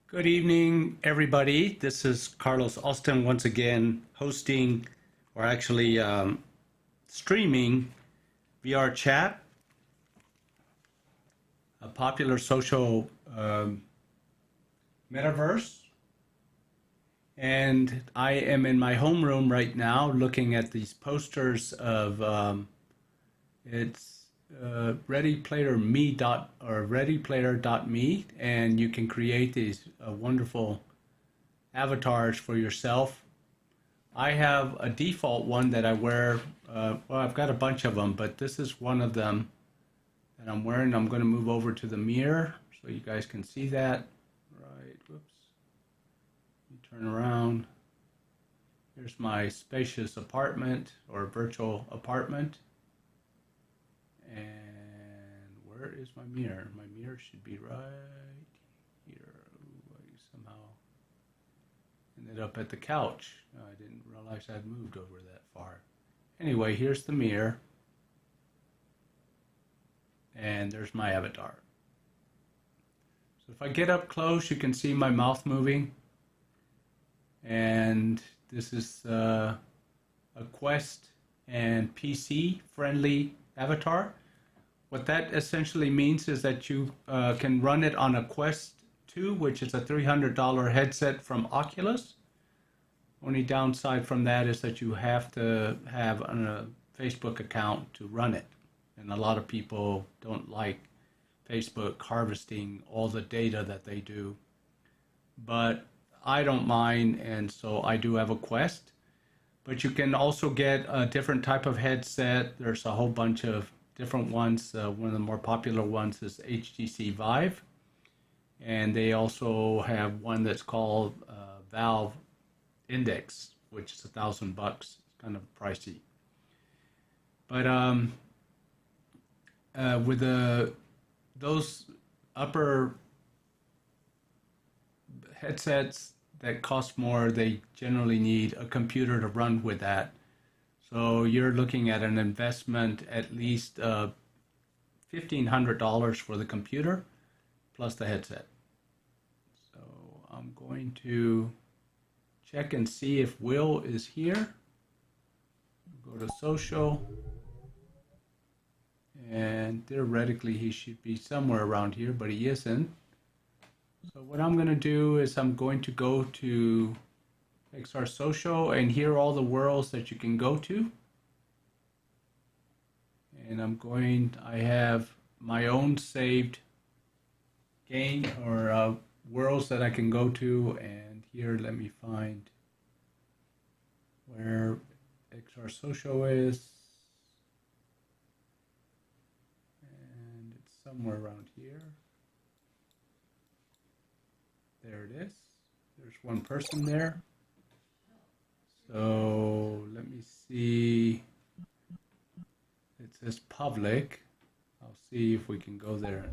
Good evening, everybody. This is Carlos Austin once again hosting, or actually streaming VRChat, a popular social metaverse. And I am in my homeroom right now looking at these posters of it's readyplayer.me, and you can create these wonderful avatars for yourself. I have a default one that I wear. Well, I've got a bunch of them, but this is one of them that I'm wearing. I'm going to move over to the mirror so you guys can see that. Right, whoops. You turn around. Here's my spacious apartment or virtual apartment. And where is my mirror? My mirror should be right here. Ooh, I somehow ended up at the couch. I didn't realize I'd moved over that far. Anyway, here's the mirror. And there's my avatar. So if I get up close, you can see my mouth moving. And this is a Quest and PC friendly avatar. What that essentially means is that you can run it on a Quest 2, which is a $300 headset from Oculus. Only downside from that is that you have to have a Facebook account to run it. And a lot of people don't like Facebook harvesting all the data that they do. But I don't mind, and so I do have a Quest. But you can also get a different type of headset. There's a whole bunch of different ones. One of the more popular ones is HTC Vive. And they also have one that's called Valve Index, which is $1,000. It's kind of pricey. But with those upper headsets that cost more, they generally need a computer to run with that. So you're looking at an investment at least $1,500 for the computer plus the headset. So I'm going to check and see if Will is here. Go to social. And theoretically he should be somewhere around here, but he isn't. So what I'm going to do is I'm going to go to XR Social, and here are all the worlds that you can go to. And I have my own saved game or worlds that I can go to. And here, let me find where XR Social is. And it's somewhere around here. There it is. There's one person there. So let me see. It says public. I'll see if we can go there and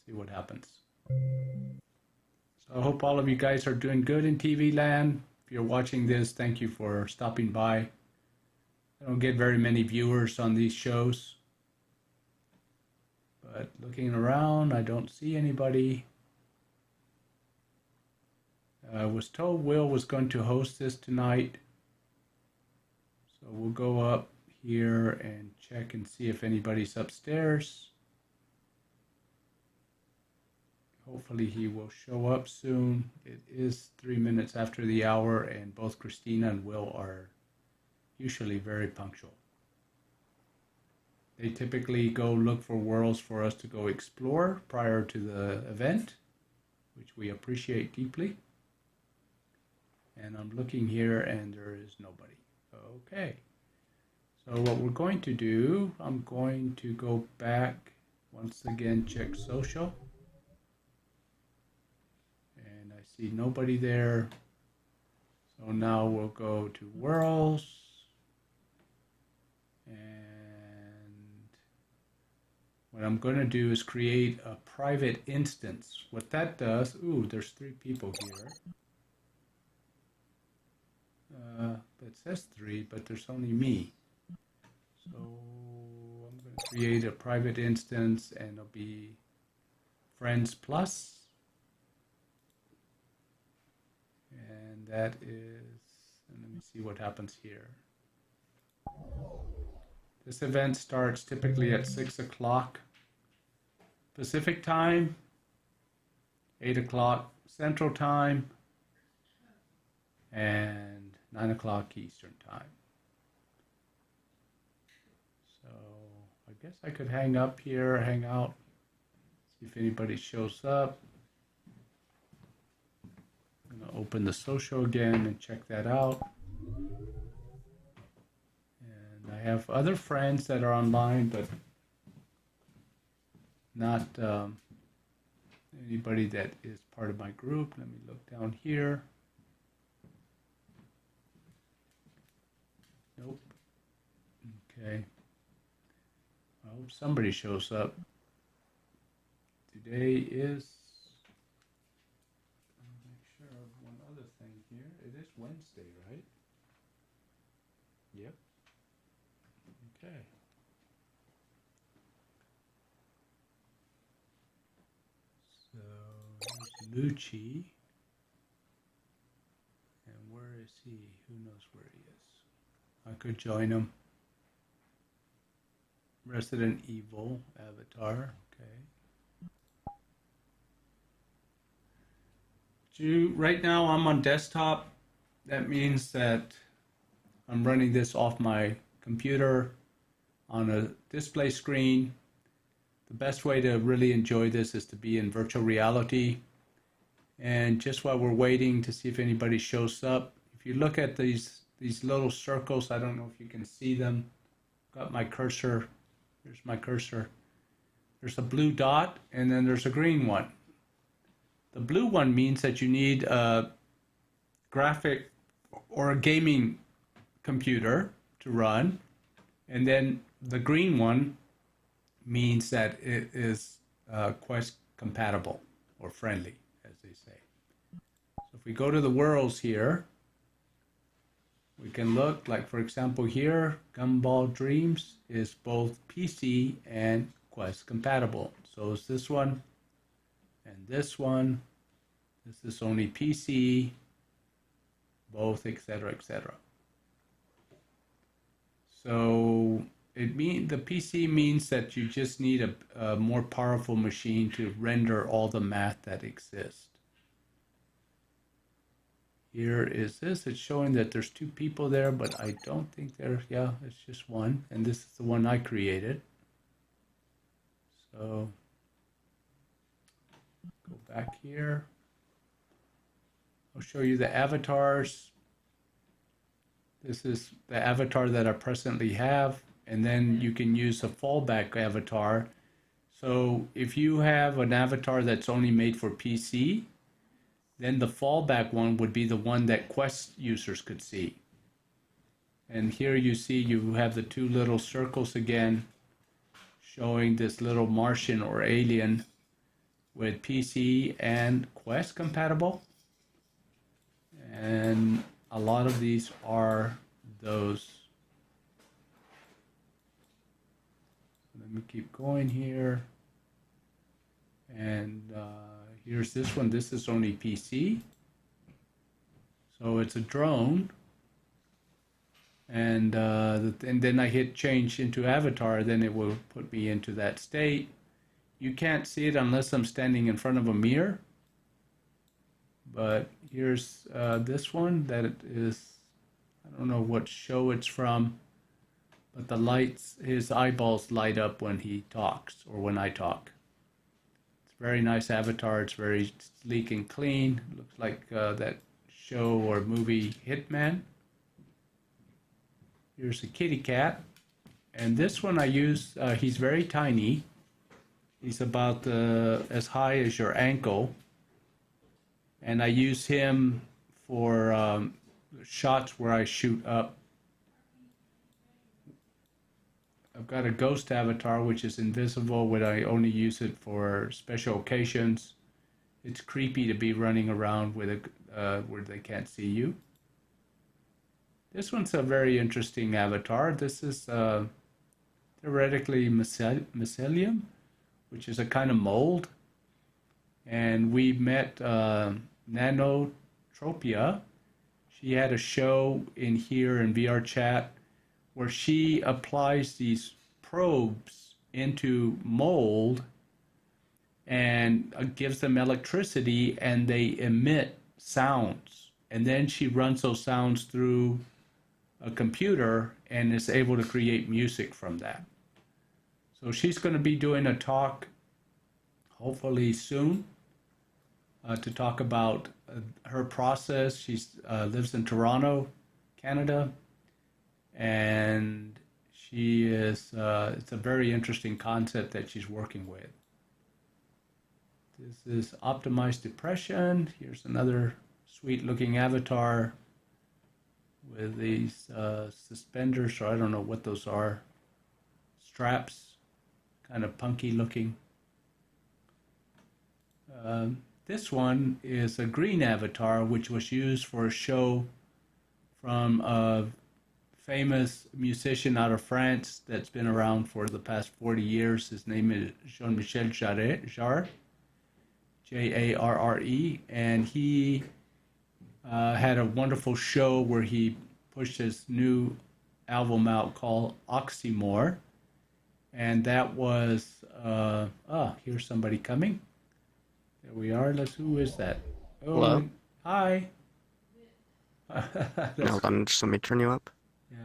see what happens. So I hope all of you guys are doing good in TV land. If you're watching this, thank you for stopping by. I don't get very many viewers on these shows. But looking around, I don't see anybody. I was told Will was going to host this tonight. So we'll go up here and check and see if anybody's upstairs. Hopefully he will show up soon. It is 3 minutes after the hour, and both Christina and Will are usually very punctual. They typically go look for worlds for us to go explore prior to the event, which we appreciate deeply. And I'm looking here and there is nobody. Okay. So what we're going to do, I'm going to go back once again, check social. And I see nobody there. So now we'll go to worlds. And what I'm going to do is create a private instance. What that does, ooh, there's 3 people here. It says 3, but there's only me. So I'm going to create a private instance, and it'll be Friends Plus. that is, and let me see what happens here. This event starts typically at 6 o'clock Pacific time, 8 o'clock Central time, and 9 o'clock Eastern time. So I guess I could hang up here, hang out, see if anybody shows up. I'm going to open the social again and check that out. And I have other friends that are online, but not anybody that is part of my group. Let me look down here. Nope. Okay. I hope somebody shows up. Today is, I'll make sure of one other thing here. It is Wednesday, right? Yep. Okay. So there's Lucci. And where is he? Who knows where he is? I could join him. Resident Evil avatar. Okay. Right now I'm on desktop. That means that I'm running this off my computer on a display screen. The best way to really enjoy this is to be in virtual reality. And just while we're waiting to see if anybody shows up, if you look at these little circles, I don't know if you can see them. Got my cursor. Here's my cursor. There's a blue dot and then there's a green one. The blue one means that you need a graphic or a gaming computer to run. And then the green one means that it is Quest compatible or friendly, as they say. So if we go to the worlds here, we can look, like for example here, Gumball Dreams is both PC and Quest compatible. So is this one and this one. This is only PC, both, etc., etc. So the PC means that you just need a more powerful machine to render all the math that exists. Here is this. It's showing that there's two people there, but I don't think yeah, it's just one. And this is the one I created. So go back here. I'll show you the avatars. This is the avatar that I presently have. And then you can use a fallback avatar. So if you have an avatar that's only made for PC, then the fallback one would be the one that Quest users could see. And here you see you have the two little circles again, showing this little Martian or alien with PC and Quest compatible. And a lot of these are those. Let me keep going here. And here's this one. This is only PC. So it's a drone. And then I hit change into avatar. Then it will put me into that state. You can't see it unless I'm standing in front of a mirror. But here's this one that it is, I don't know what show it's from, but the lights, his eyeballs light up when he talks or when I talk. It's a very nice avatar. It's very sleek and clean. It looks like that show or movie Hitman. Here's a kitty cat. And this one I use, he's very tiny. He's about as high as your ankle. And I use him for shots where I shoot up. I've got a ghost avatar, which is invisible, when I only use it for special occasions. It's creepy to be running around with where they can't see you. This one's a very interesting avatar. This is theoretically mycelium, which is a kind of mold. And we met Nanotropia, She had a show in here in VRChat where she applies these probes into mold and gives them electricity, and they emit sounds. And then she runs those sounds through a computer and is able to create music from that. So she's going to be doing a talk hopefully soon to talk about her process. She lives in Toronto, Canada, and she is, it's a very interesting concept that she's working with. This is optimized depression. Here's another sweet looking avatar with these suspenders, or I don't know what those are, straps, kind of punky looking. This one is a green avatar, which was used for a show from a famous musician out of France that's been around for the past 40 years. His name is Jean-Michel Jarre, Jarre, and he had a wonderful show where he pushed his new album out called Oxymore, and that was, here's somebody coming. There we are. Who is that? Oh, Hello? hi. Hold on, just let me turn you up. Yeah.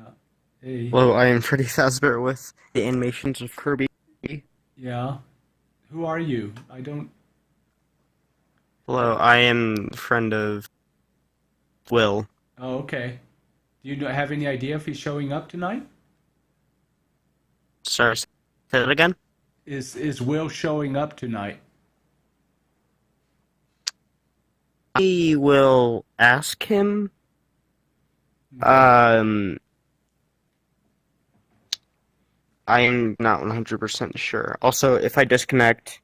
Hey. Hello, I am Freddy Fazbear with the animations of Kirby. Yeah. Who are you? I don't. Hello, I am a friend of Will. Oh, okay. Do you have any idea if he's showing up tonight? Sorry, say that again? Is Will showing up tonight? I will ask him. Okay. I am not 100% sure. Also, if I disconnect,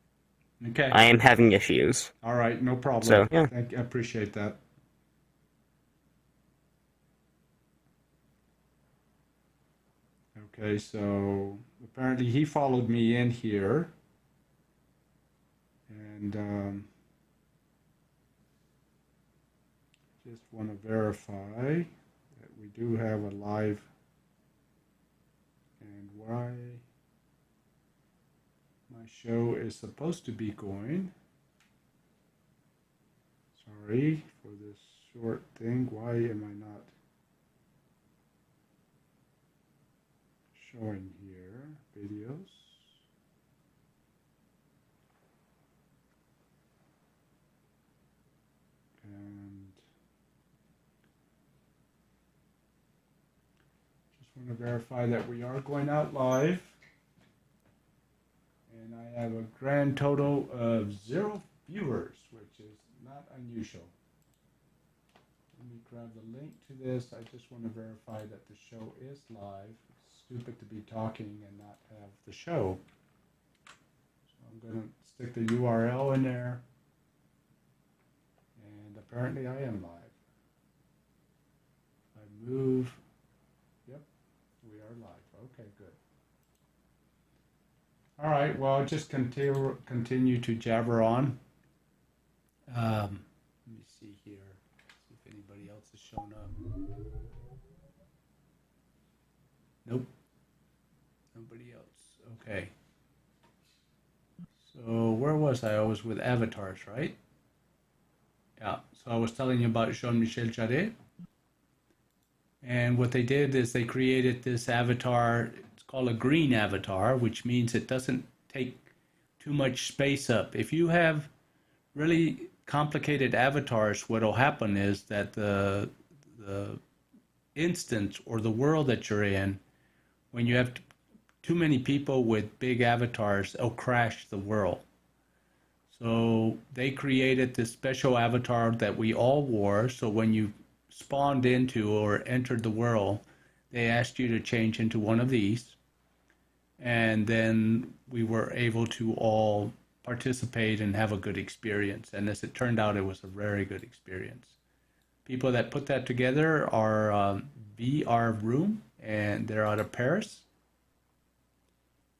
Okay. I am having issues. All right. No problem. So, yeah. I appreciate that. Okay. So apparently he followed me in here, and just want to verify that we do have a live, and why my show is supposed to be going. Sorry for this short thing. Why am I not showing here videos? And just want to verify that we are going out live. And I have a grand total of 0 viewers, which is not unusual. Let me grab the link to this. I just want to verify that the show is live. It's stupid to be talking and not have the show. So I'm going to stick the URL in there. And apparently I am live. If I move, yep, we are live. Okay, good. All right, well, I'll just continue to jabber on. Let me see here, see if anybody else has shown up. Nope, nobody else. Okay. So where was I? I was with avatars, right? Yeah, so I was telling you about Jean-Michel Jarre. And what they did is they created this avatar. It's called a green avatar, which means it doesn't take too much space up. If you have really complicated avatars, what'll happen is that the instance or the world that you're in, when you have too many people with big avatars, it'll crash the world. So they created this special avatar that we all wore. So when you spawned into or entered the world, they asked you to change into one of these. And then we were able to all participate and have a good experience. And as it turned out, it was a very good experience. People that put that together are VR and they're out of Paris.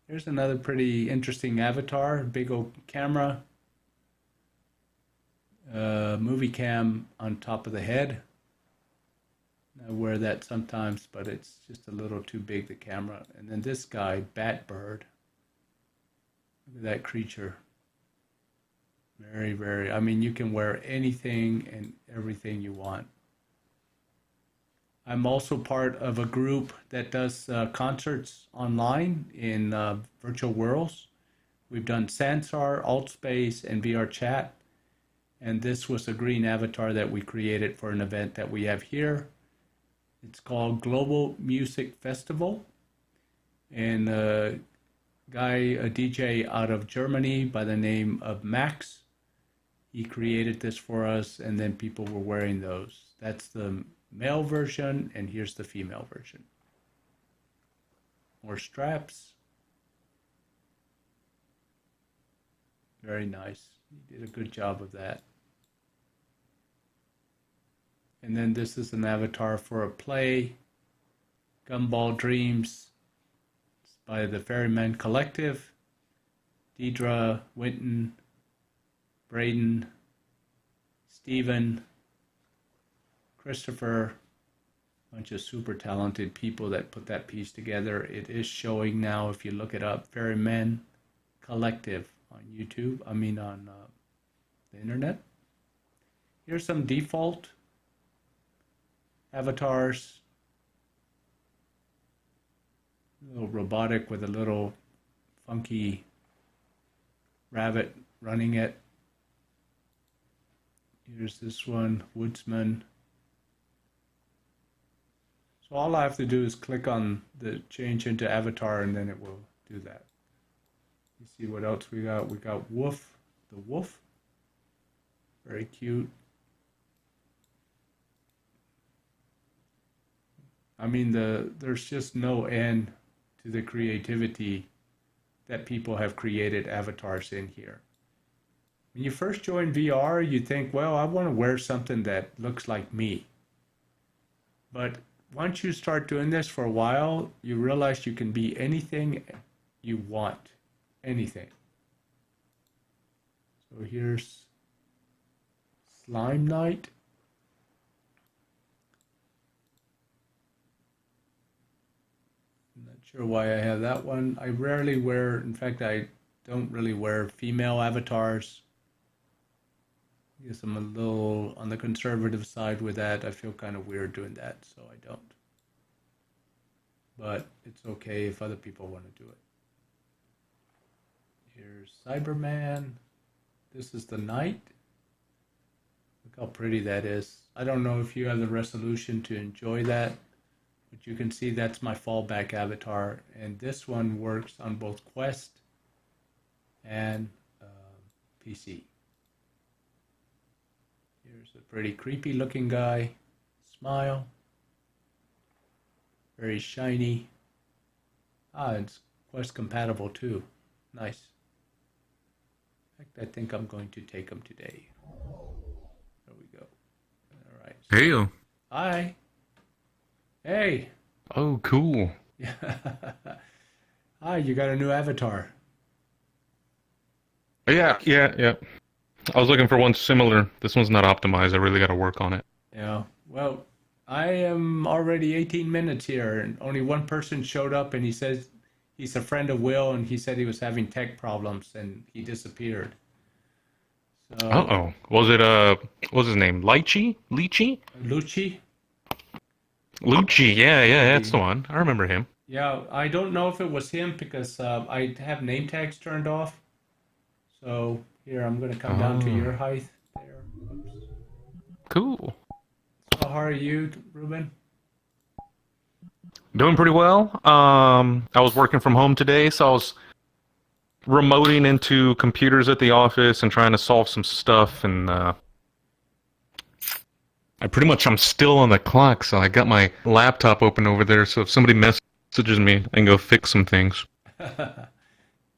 Here's another pretty interesting avatar, big old camera, movie cam on top of the head. I wear that sometimes, but it's just a little too big, the camera. And then this guy, Batbird. Look at that creature. Very, very, I mean, you can wear anything and everything you want. I'm also part of a group that does concerts online in virtual worlds. We've done Sansar, Altspace, and VRChat. And this was a green avatar that we created for an event that we have here. It's called Global Music Festival. And a DJ out of Germany by the name of Max, he created this for us, and then people were wearing those. That's the male version, and here's the female version. More straps. Very nice. You did a good job of that. And then this is an avatar for a play, Gumball Dreams. It's by the Ferryman Collective. Deidre, Winton, Braden, Stephen, Christopher, a bunch of super talented people that put that piece together. It is showing now, if you look it up, Ferryman Collective on YouTube, on the internet. Here's some default avatars. A little robotic with a little funky rabbit running it. Here's this one, Woodsman. So all I have to do is click on the change into avatar, and then it will do that. You see what else we got? We got Woof, the wolf. Very cute. I mean, there's just no end to the creativity that people have created avatars in here. When you first join VR, you think, well, I want to wear something that looks like me. But once you start doing this for a while, you realize you can be anything you want. Anything. So here's Slime Knight. I'm not sure why I have that one. I rarely wear, in fact, I don't really wear female avatars. I guess I'm a little on the conservative side with that. I feel kind of weird doing that, so I don't. But it's okay if other people want to do it. Here's Cyberman. This is the night. Look how pretty that is. I don't know if you have the resolution to enjoy that, but you can see that's my fallback avatar. And this one works on both Quest and PC. Here's a pretty creepy looking guy. Smile. Very shiny. It's Quest compatible too. Nice. In fact, I think I'm going to take them today. There we go. All right. Hey. Hi. Hey. Oh, cool. Hi, you got a new avatar. Yeah. I was looking for one similar. This one's not optimized. I really got to work on it. Yeah. Well, I am already 18 minutes here, and only one person showed up, and he says he's a friend of Will, and he said he was having tech problems, and he disappeared. So, Uh-oh. Was it, what's his name? Lychee? Lucci? Lucci, yeah, that's the one. I remember him. Yeah, I don't know if it was him because I have name tags turned off. So here, I'm going to come down to your height there. Oops. Cool. So how are you, Ruben? Doing pretty well. I was working from home today, so I was remoting into computers at the office and trying to solve some stuff, and I'm still on the clock, so I got my laptop open over there, so if somebody messages me, I can go fix some things.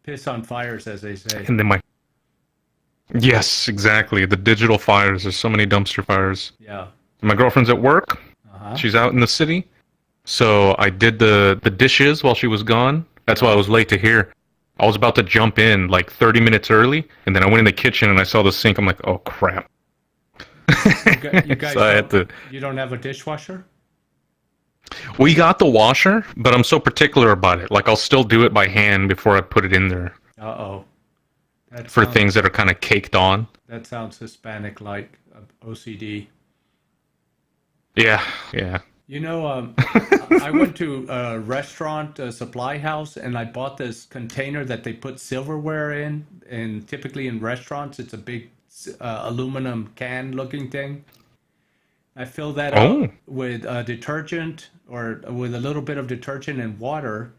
Piss on fires, as they say. And then Yes, exactly. The digital fires. There's so many dumpster fires. Yeah. My girlfriend's at work. Uh-huh. She's out in the city. So I did the dishes while she was gone. That's why I was late to here. I was about to jump in like 30 minutes early, and then I went in the kitchen and I saw the sink. I'm like, oh, crap. You guys So I had to... You don't have a dishwasher? We got the washer, but I'm so particular about it. Like I'll still do it by hand before I put it in there Uh-oh. That for sounds, things that are kind of caked on. that sounds Hispanic-like, OCD. Yeah, yeah. You know, I went to a restaurant, a supply house, and I bought this container that they put silverware in. And typically in restaurants, it's a big aluminum can looking thing. I fill that Oh, up with detergent or with a little bit of detergent and water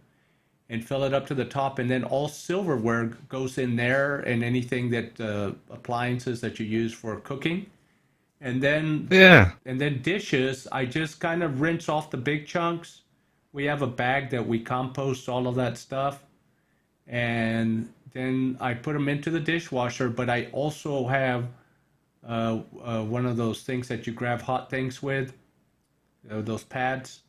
and fill it up to the top. And then all silverware goes in there and anything that appliances that you use for cooking. And then yeah. dishes, I just kind of rinse off the big chunks. We have a bag that we compost all of that stuff. And then I put them into the dishwasher, but I also have one of those things that you grab hot things with, those pads.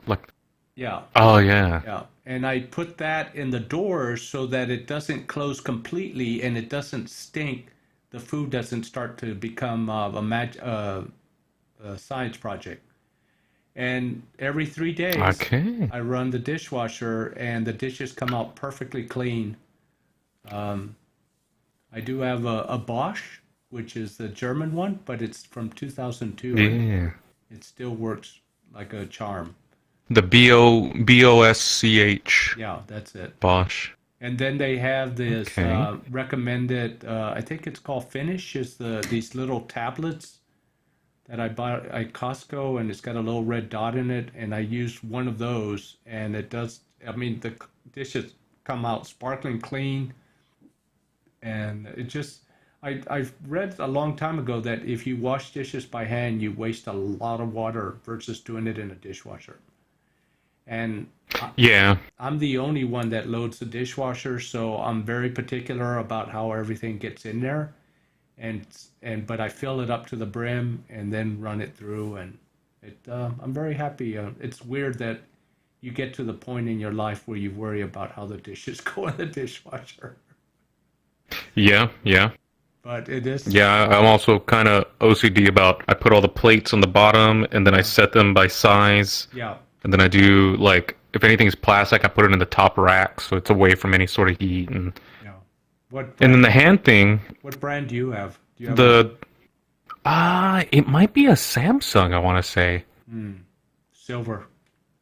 Like, Yeah, oh yeah. yeah. And I put that in the doors so that it doesn't close completely and it doesn't stink. The food doesn't start to become a science project. And every 3 days, Okay. I run the dishwasher and the dishes come out perfectly clean. I do have a Bosch, which is the German one, but it's from 2002 and Yeah. it still works like a charm. The Bosch Yeah, that's it. Bosch. And then they have this Okay. recommended, I think it's called Finish, is these little tablets that I bought at Costco, and it's got a little red dot in it, and I used one of those, and it does. I mean, the dishes come out sparkling clean, and it just. I've read a long time ago that if you wash dishes by hand, you waste a lot of water versus doing it in a dishwasher. And Yeah. I'm the only one that loads the dishwasher, so I'm very particular about how everything gets in there. But I fill it up to the brim and then run it through, and I'm very happy. It's weird that you get to the point in your life where you worry about how the dishes go in the dishwasher, Yeah. Yeah. but it is. Yeah. I'm also kind of OCD about. I put all the plates on the bottom, and then I set them by size, Yeah, and then I do like if anything's plastic, I put it in the top rack so it's away from any sort of heat. yeah. What And then brand, the hand thing, what brand do you have? Do you have the it might be a Samsung, I want to say. silver?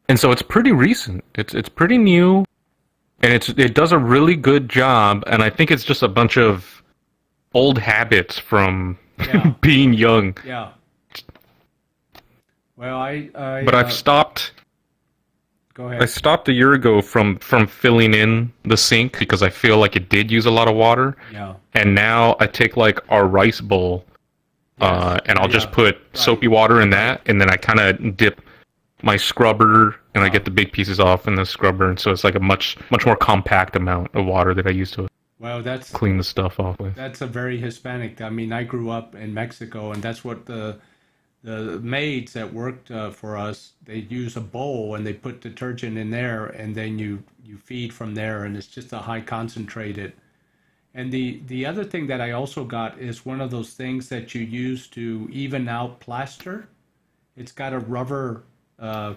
And so it's pretty recent. It's pretty new, and it does a really good job. And I think it's just a bunch of old habits from Yeah, being young. yeah. Well, But I've stopped. go I ahead. stopped a year ago from filling in the sink because I feel like it did use a lot of water. Yeah. And now I take like our rice bowl, Yes. and I'll Yeah, just put soapy water in that, and then I kind of dip my scrubber, and I get the big pieces off in the scrubber, and so it's like a much more compact amount of water that I use to Well, clean the stuff off with. that's a very Hispanic. I mean, I grew up in Mexico, and that's what the maids that worked for us, they use a bowl and they put detergent in there, and then you feed from there, and it's just a high concentrated. And the other thing that I also got is one of those things that you use to even out plaster. It's got a rubber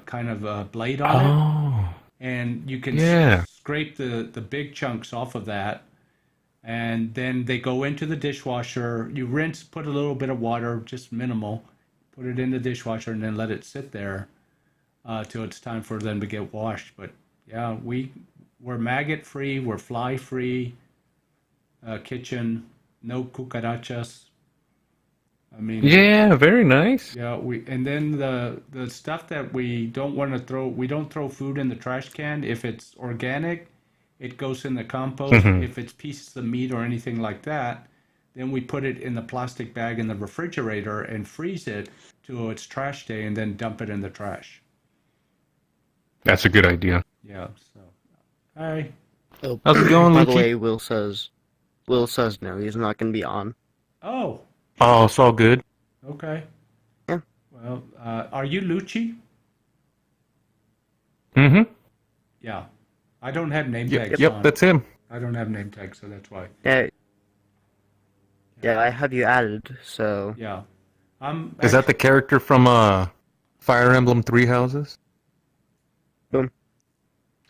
kind of blade on it, Oh, and you can yeah. scrape the big chunks off of that, and then they go into the dishwasher. You rinse, put a little bit of water, just minimal, put it in the dishwasher, and then let it sit there till it's time for them to get washed. But yeah, we're maggot free, we're fly free kitchen, no cucarachas. I mean, Yeah, very nice. yeah, and then the stuff that we don't want to throw, we don't throw food in the trash can. If it's organic, it goes in the compost. Mhm. If it's pieces of meat or anything like that, then we put it in the plastic bag in the refrigerator and freeze it to its trash day and then dump it in the trash. That's a good idea. Yeah, so hi. Oh, How's it going, by the Lucci? way, Will says no, he's not going to be on. Oh, Oh, it's all good. okay. Yeah. Well, are you Lucci? Mm-hmm. Yeah. I don't have name tags Yep, on. that's him. I don't have name tags, so that's why. Yeah, yeah, I have you added, so Yeah. I'm Is that the character from Fire Emblem Three Houses? Boom.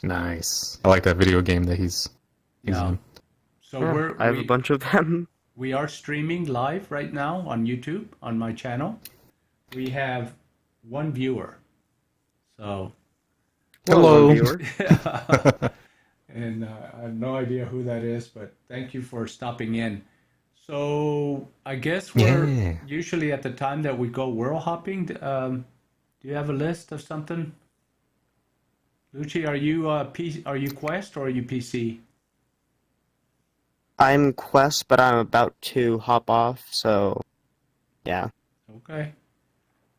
Nice. I like that video game that he's Yeah. in. So Yeah, I have a bunch of them. we are streaming live right now on YouTube on my channel. We have one viewer. So Hello. One viewer. and I have no idea who that is, but thank you for stopping in. So I guess we're Yeah. usually at the time that we go world hopping. Do you have a list of something? Lucci, are you are you Quest or are you PC? I'm Quest, but I'm about to hop off, so yeah. Okay.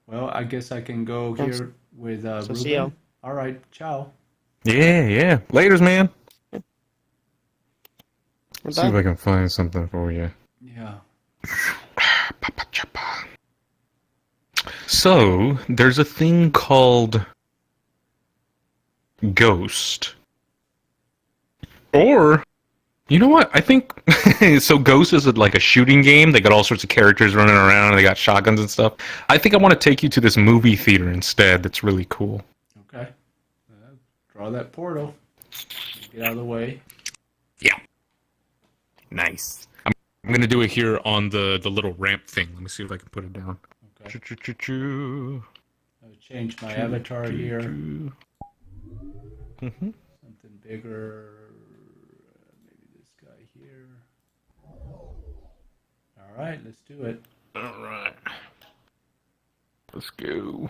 Well, I guess I can go Thanks. here with So see ya. Ruben. All right. Ciao. Yeah. Laters, man. Bye. See if I can find something for you. Yeah. So, there's a thing called Ghost. Or, you know what? I think so. Ghost is like a shooting game. They got all sorts of characters running around, and they got shotguns and stuff. I think I want to take you to this movie theater instead. That's really cool. Okay. Draw that portal. Get out of the way. Yeah. Nice. I'm gonna do it here on the little ramp thing. Let me see if I can put it down. Okay. Choo-choo-choo-choo. I'll change my avatar here. Choo-choo. Mhm. Something bigger. Maybe this guy here. All right, let's do it. All right. Let's go.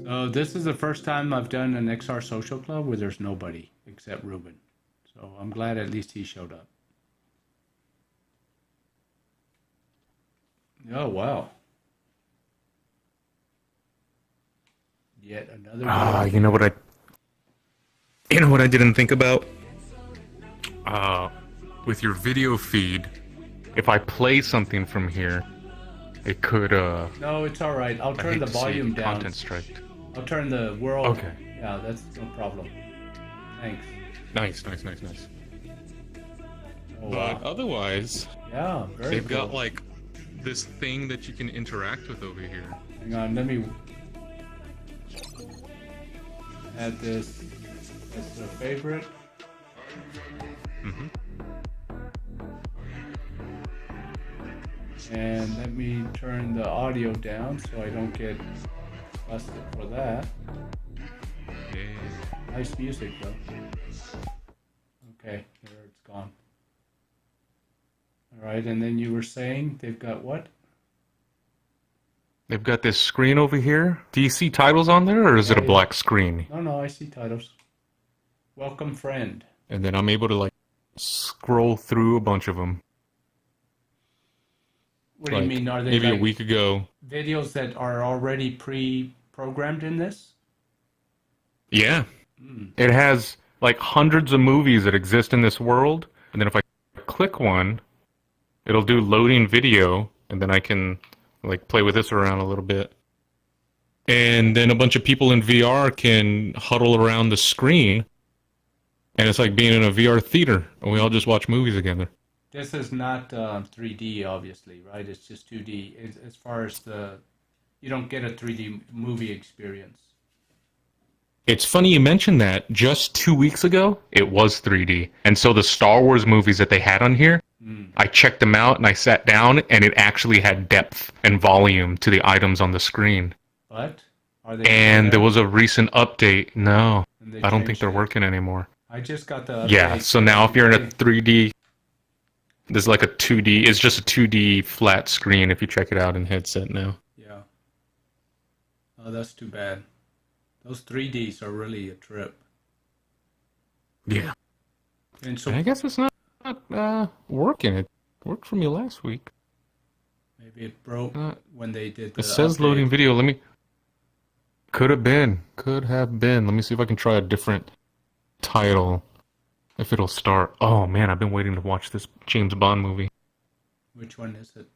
So this is the first time I've done an XR social club where there's nobody except Ruben. So I'm glad at least he showed up. Oh, wow. Yet another. You know what I didn't think about? With your video feed, if I play something from here, it could No, it's all right. I'll turn the volume down. Content strike. I'll turn the world. Okay. Yeah, that's no problem. Thanks. Nice. Oh, But wow. otherwise, Yeah, very they've got cool. like this thing that you can interact with over here. Hang on, let me add this as a favorite. Mm-hmm. And let me turn the audio down so I don't get busted for that. Yeah. Nice music though. Okay, there it's gone. Alright, and then you were saying they've got what? They've got this screen over here. Do you see titles on there, or is it a Yeah. black screen? No, I see titles. Welcome friend. And then I'm able to like scroll through a bunch of them. What do you mean? Are they maybe like a week ago? videos that are already pre-programmed in this? Yeah. It has like hundreds of movies that exist in this world, and then if I click one, it'll do loading video, and then I can like play with this around a little bit. And then a bunch of people in VR can huddle around the screen, and it's like being in a VR theater, and we all just watch movies together. This is not 3D, obviously, right? It's just 2D. As far as you don't get a 3D movie experience. It's funny you mentioned that. Just 2 weeks ago, it was 3D. And so the Star Wars movies that they had on here, I checked them out and I sat down, and it actually had depth and volume to the items on the screen. But are they? And there was a recent update. No, And they I don't think changed they're it. working anymore. I just got the update. Yeah, so now if you're in a 3D, there's like a 2D, it's just a 2D flat screen if you check it out in headset now. Yeah. Oh, that's too bad. Those 3Ds are really a trip. Yeah. And so I guess it's not working. It worked for me last week. maybe it broke when they did the It says update. loading video. Let me. Could have been. Could have been. Let me see if I can try a different title. If it'll start. Oh man, I've been waiting to watch this James Bond movie. Which one is it?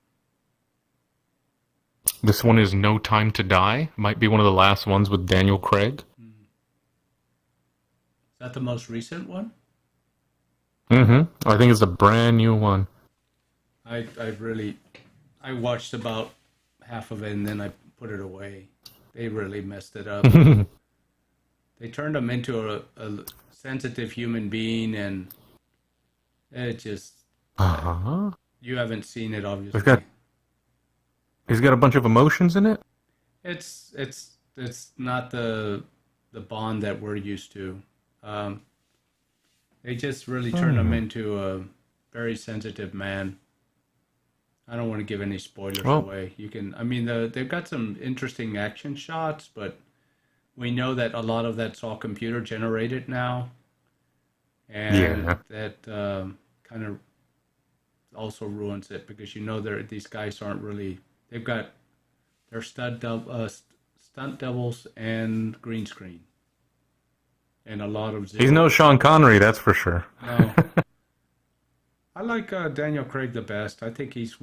This one is No Time to Die. Might be one of the last ones with Daniel Craig. Is that the most recent one? Mm-hmm. I think it's a brand new one. I watched about half of it, and then I put it away. They really messed it up. They turned him into a sensitive human being, and it just Uh-huh. you haven't seen it, obviously. He's got a bunch of emotions in it? It's not the Bond that we're used to. They just really turned him into a very sensitive man. I don't want to give any spoilers away. They've got some interesting action shots, but we know that a lot of that's all computer generated now, and that kind of also ruins it because these guys aren't really. They've got their stunt doubles and green screen, and a lot of. He's no Sean Connery, that's for sure. No. I like Daniel Craig the best. I think he's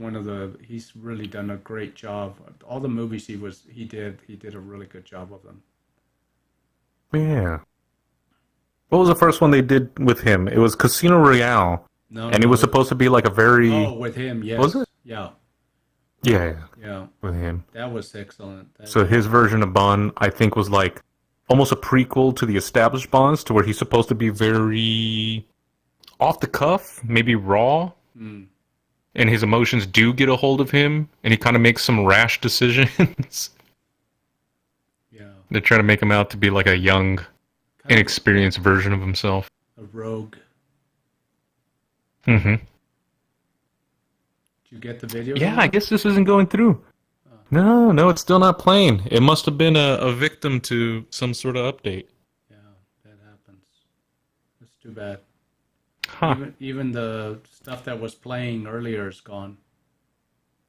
he's really done a great job. All the movies he did a really good job of them. Yeah. What was the first one they did with him? It was Casino Royale. It was supposed to be like a very... Oh, with him, yes. Was it? Yeah. Yeah. With him. That was excellent. So his version of Bond, I think, was like almost a prequel to the established Bonds, to where he's supposed to be very off the cuff, maybe raw, and his emotions do get a hold of him, and he kind of makes some rash decisions. Yeah. They're trying to make him out to be like a young, inexperienced version of himself. A rogue. Mm-hmm. Did you get the video? Yeah, I guess this isn't going through. No, it's still not playing. It must have been a victim to some sort of update. Yeah, that happens. That's too bad. Huh. Even the stuff that was playing earlier is gone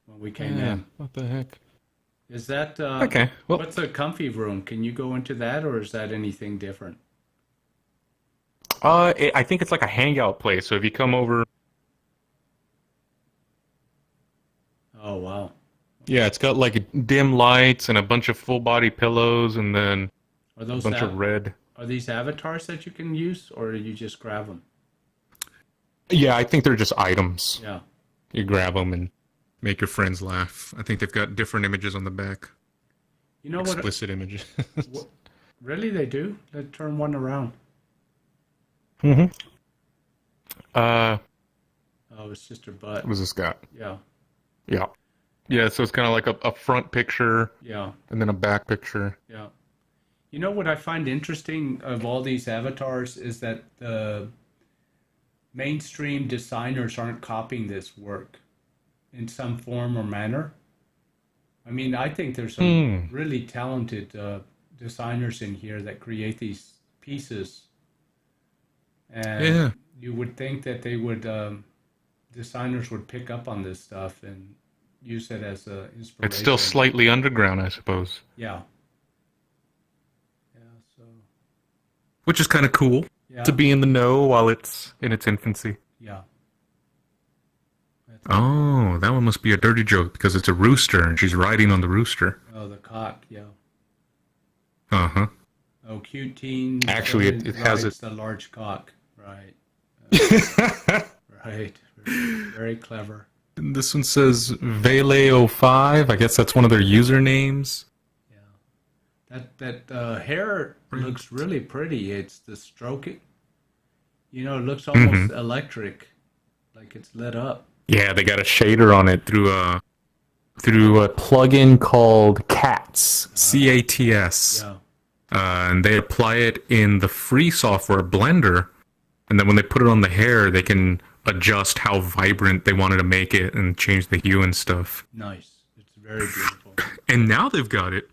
when we came in. What the heck? Is that okay? Well, what's a comfy room? Can you go into that, or is that anything different? I think it's like a hangout place. So if you come over, oh wow. Yeah, it's got like dim lights and a bunch of full body pillows, and then a bunch of red. Are these avatars that you can use, or do you just grab them? Yeah, I think they're just items. Yeah. You grab them and make your friends laugh. I think they've got different images on the back. You know Explicit images. Really, they do? Let's turn one around. Mm-hmm. Oh, it's just her butt. What was this got? Yeah. Yeah. Yeah, so it's kind of like a front picture. Yeah. And then a back picture. Yeah. You know what I find interesting of all these avatars is that the mainstream designers aren't copying this work in some form or manner. I mean, I think there's some really talented designers in here that create these pieces. And you would think that they would, designers would pick up on this stuff and use it as a inspiration. It's still slightly underground, I suppose. Yeah. Which is kind of cool to be in the know while it's in its infancy. Yeah. Oh, that one must be a dirty joke because it's a rooster and she's riding on the rooster. Oh, the cock, yeah. Uh-huh. Oh, cute teen. Actually, it has the large cock. Right. Right. Very clever. And this one says Vele05. I guess that's one of their usernames. Yeah. That hair looks really pretty. It's the stroking. You know, it looks almost electric, like it's lit up. Yeah, they got a shader on it through a plugin called CATS. C-A-T-S. Yeah. And they apply it in the free software Blender, and then when they put it on the hair, they can adjust how vibrant they wanted to make it and change the hue and stuff. Nice. It's very beautiful. And now they've got it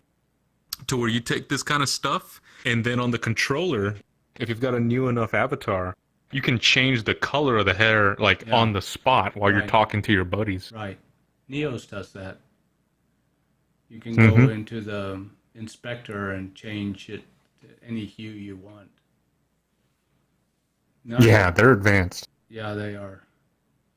to where you take this kind of stuff, and then on the controller, if you've got a new enough avatar, you can change the color of the hair on the spot while you're talking to your buddies. Right. Neos does that. You can go into the inspector and change it to any hue you want. Yeah, they're advanced. Yeah, they are.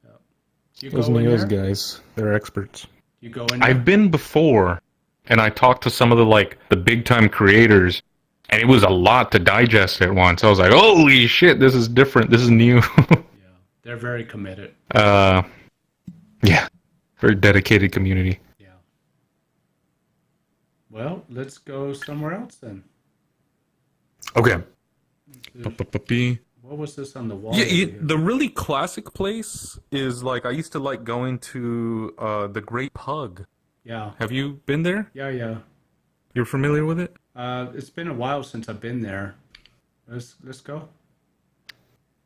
Yeah. Those Neos guys, they're experts. You go in there? I've been before, and I talked to some of the big time creators, and it was a lot to digest at once. I was like, holy shit, this is different. This is new. Yeah, they're very committed. Yeah, very dedicated community. Yeah. Well, let's go somewhere else then. Okay. What was this on the wall? Yeah, over here? the really classic place is like I used to like going to the Great Pug. Yeah. Have you been there? Yeah. You're familiar with it? It's been a while since I've been there. Let's go.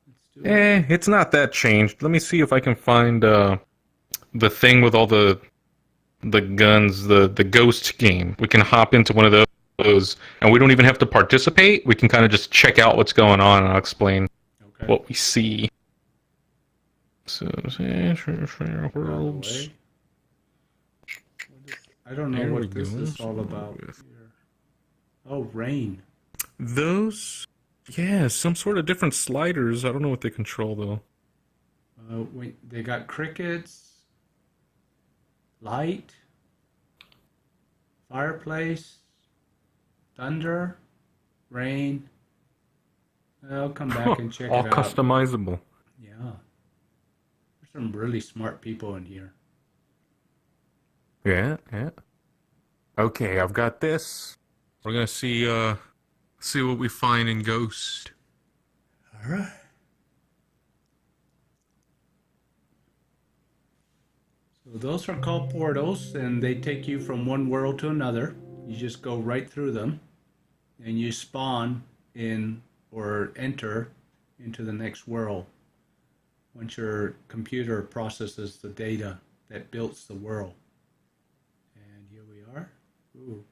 Let's do it. It's not that changed. Let me see if I can find the thing with all the guns, the ghost game. We can hop into one of those, and we don't even have to participate. We can kind of just check out what's going on, and I'll explain what we see. So, worlds. I don't know what this is all about. Here. Oh, rain. Those, yeah, some sort of different sliders. I don't know what they control though. Wait, they got crickets. Light, fireplace, thunder, rain. I'll come back and check it All out. customizable. Yeah. There's some really smart people in here. Yeah. Okay, I've got this. We're gonna see what we find in Ghost. All right. So those are called portals, and they take you from one world to another. You just go right through them, and you spawn in or enter into the next world once your computer processes the data that builds the world. And here we are. Ooh.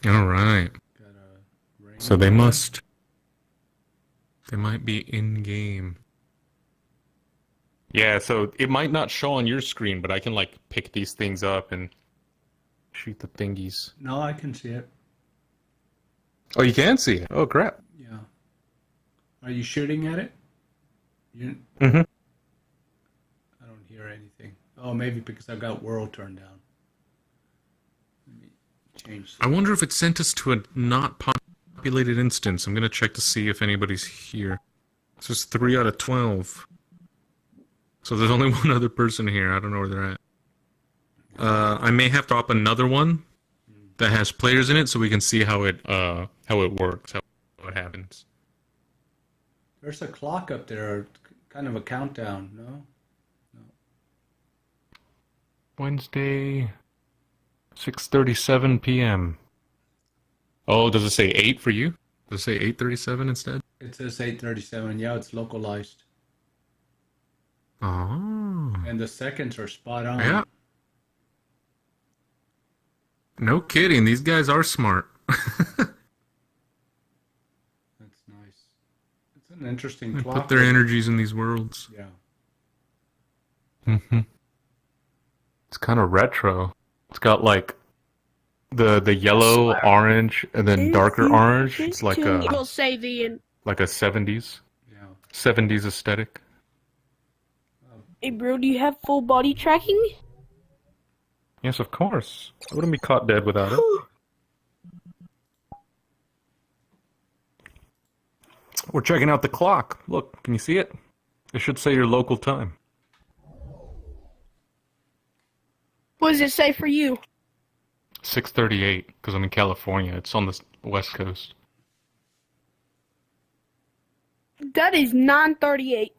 All right. So they might be in game. Yeah, so it might not show on your screen, but I can like pick these things up and shoot the thingies. No, I can see it. Oh, you can see it. Oh, crap. Yeah. Are you shooting at it? You... Mm-hmm. I don't hear anything. Oh, maybe because I've got world turned down. Let me change. I wonder if it sent us to a not populated instance. I'm gonna check to see if anybody's here. This is 3 out of 12. So there's only one other person here. I don't know where they're at. I may have to up another one that has players in it so we can see how it works, how it happens. There's a clock up there, kind of a countdown, no? Wednesday, 6:37 p.m. Oh, does it say 8 for you? Does it say 8:37 instead? It says 8:37. Yeah, it's localized. Oh. And the seconds are spot on. Yeah. No kidding. These guys are smart. That's nice. It's an interesting They clock. put their energies in these worlds. Yeah. Mm-hmm. It's kind of retro. It's got like the yellow, orange, and then darker orange. It's like a We'll say the like a 70s. Yeah. 70s aesthetic. Hey bro, do you have full body tracking? Yes, of course. I wouldn't be caught dead without it. We're checking out the clock. Look, can you see it? It should say your local time. What does it say for you? 6:38, because I'm in California. It's on the West Coast. That is 9:38.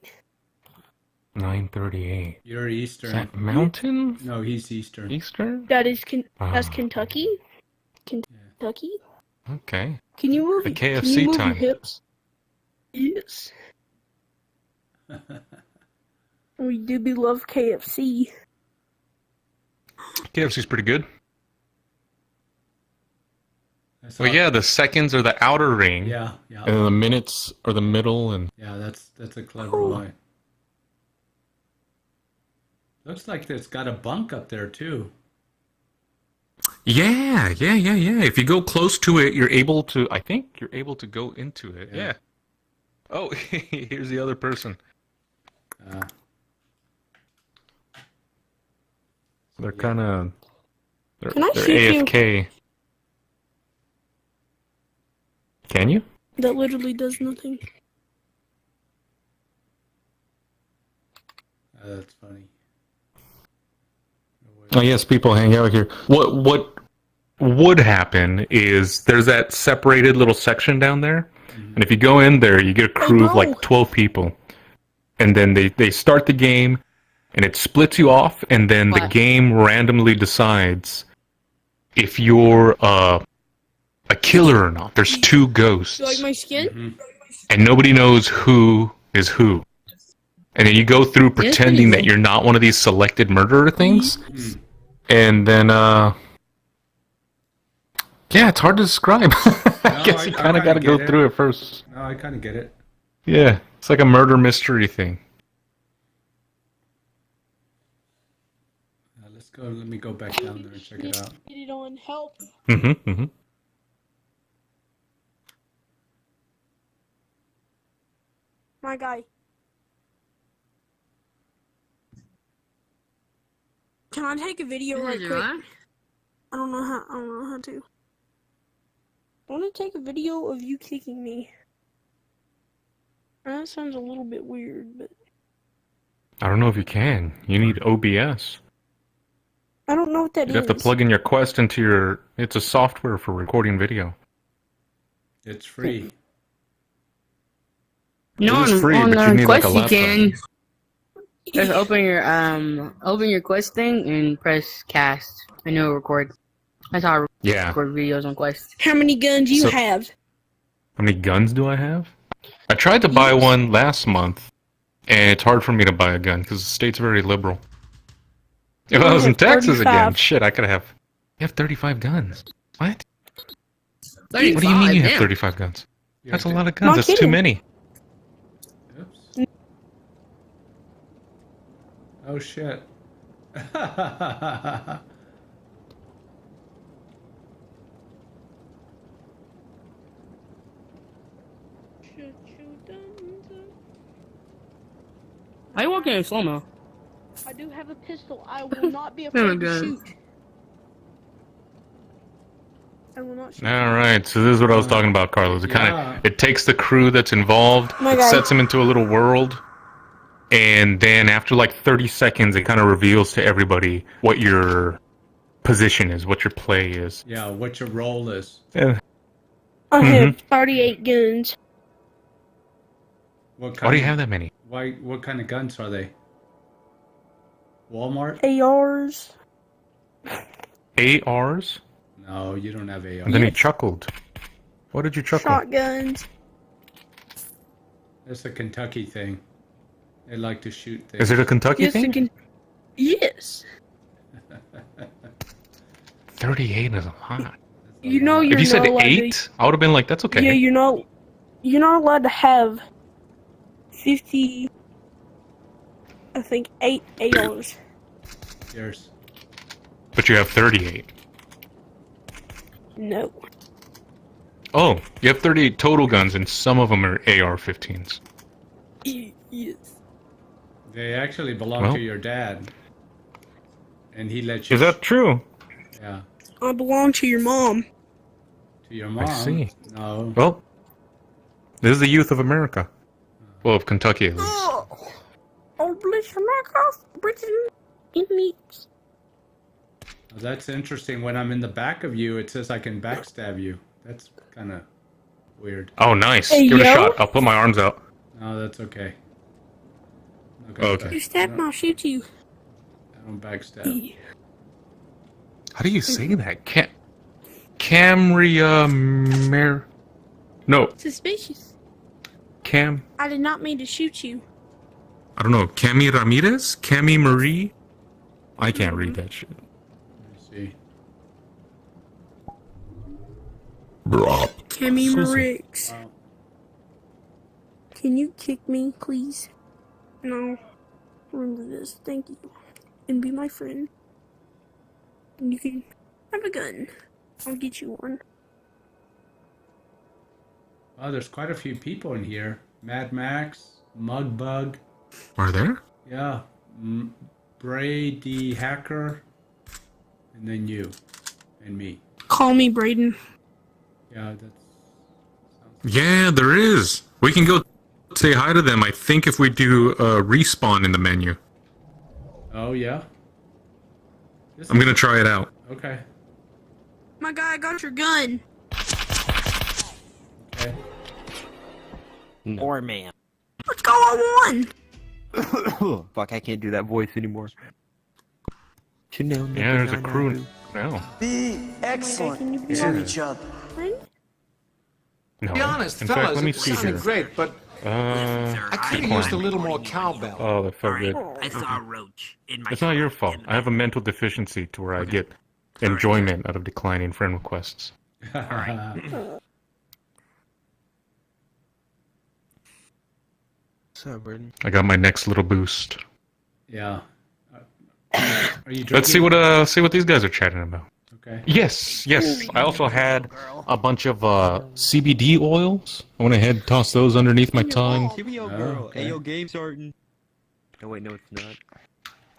9:38. You're Eastern. Is that Mountain? No, he's Eastern. Eastern? That is that's Kentucky. Kentucky. Okay. Can you move? The Can KFC you move time. your hips? Yes. We do be love KFC. KFC's pretty good. I saw- Well, yeah, the seconds are the outer ring. Yeah. And then the minutes are the middle, and Yeah, that's a clever way. Looks like it's got a bunk up there too. yeah. If you go close to it, you're able to. I think you're able to go into it. Yeah. Yeah. Oh, here's the other person. They're kind of. Can I They're shoot you? AFK. Can you? That literally does nothing. That's funny. Oh yes, people hang out here. What would happen is there's that separated little section down there, and if you go in there, you get a crew of like 12 people, and then they start the game, and it splits you off, and then the game randomly decides if you're a killer or not. There's two ghosts. You like my skin? And nobody knows who is who. And then you go through pretending that you're not one of these selected murderer things. And then, yeah, it's hard to describe. I guess you kind of got to go through it first. No, I kind of get it. Yeah, it's like a murder mystery thing. Let's go. Let me go back down there and check it out. Get it on help. My guy. Can I take a video right quick? I don't know how to. I want to take a video of you kicking me. That sounds a little bit weird, but I don't know if you can. You need OBS. I don't know what that is. You have to plug in your Quest into your... It's a software for recording video. It's free. No, It is free, on but you need like Quest a you laptop. can. Just open your Quest thing and press cast, and it'll record. That's how I record videos on Quest. How many guns you have? How many guns do I have? I tried to buy one last month, and it's hard for me to buy a gun because the state's very liberal. If I was in Texas again, shit, I could have... You have 35 guns. What? 35, what do you mean you have damn. 35 guns? That's a lot of guns. That's too many. Oops. Oh, shit. Why are you walking in slow-mo? I do have a pistol. I will not be afraid to shoot. I will not shoot. Alright, so this is what I was talking about, Carlos. It takes the crew that's involved, it sets them into a little world, and then after like 30 seconds, it kind of reveals to everybody what your position is, what your play is. Yeah, what your role is. Yeah. I have 38 guns. Why do you have that many? What kind of guns are they? Walmart? ARs. ARs? No, you don't have ARs. And then he chuckled. What did you chuckle? Shotguns. That's a Kentucky thing. They like to shoot things. Is it a Kentucky thing? Yes. 38 is a lot. You know you're If you said not allowed 8, I would have been like, that's okay. Yeah, you're not allowed to have 50. I think 8 ARs. Yours. But you have 38. No. Oh, you have 38 total guns, and some of them are AR-15s. Yes. They actually belong to your dad. And he let you... Is that true? Yeah. I belong to your mom. To your mom? I see. No. Well, this is the youth of America. Well, of Kentucky, at least. Oh, bless America. Britain. Inmates. That's interesting. When I'm in the back of you, it says I can backstab you. That's kind of weird. Oh, nice. Hey, Give it a yo. shot. I'll put my arms out. No, that's okay. Okay. You stab me, I'll shoot you. I don't backstab. How do you say that? Camria Mer... No. Suspicious. Cam... I did not mean to shoot you. I don't know. Cami Ramirez? Cami Marie? I can't read that shit. Let me see. Cammy Marix. Wow. Can you kick me, please? No. Remember this. Thank you. And be my friend. And you can have a gun. I'll get you one. Wow, there's quite a few people in here. Mad Max, Mugbug. Are there? Yeah. Brady Hacker. And then you. And me. Call me Braden. Yeah, Yeah, there is. We can go say hi to them, I think, if we do respawn in the menu. Oh, yeah? I'm gonna try it out. Okay. My guy, I got your gun. Okay. Or man. Let's go on one. Fuck, I can't do that voice anymore. Yeah, there's a crew now. Be excellent Can you be to my each other. friend? No. Be honest, In fellas, fact, let me it see sounded here. great, but I could have used a little more cowbell. Oh, that felt good. I saw a roach in my. It's not your fault. I have a mental deficiency to where I get enjoyment out of declining friend requests. So, Braden. I got my next little boost. Yeah. Are you drinking? Let's see what these guys are chatting about. Okay. Yes. I also had a bunch of CBD oils. I went ahead and tossed those underneath my tongue. Give me your girl. Hey, yo, game's starting. No, wait, no, it's not.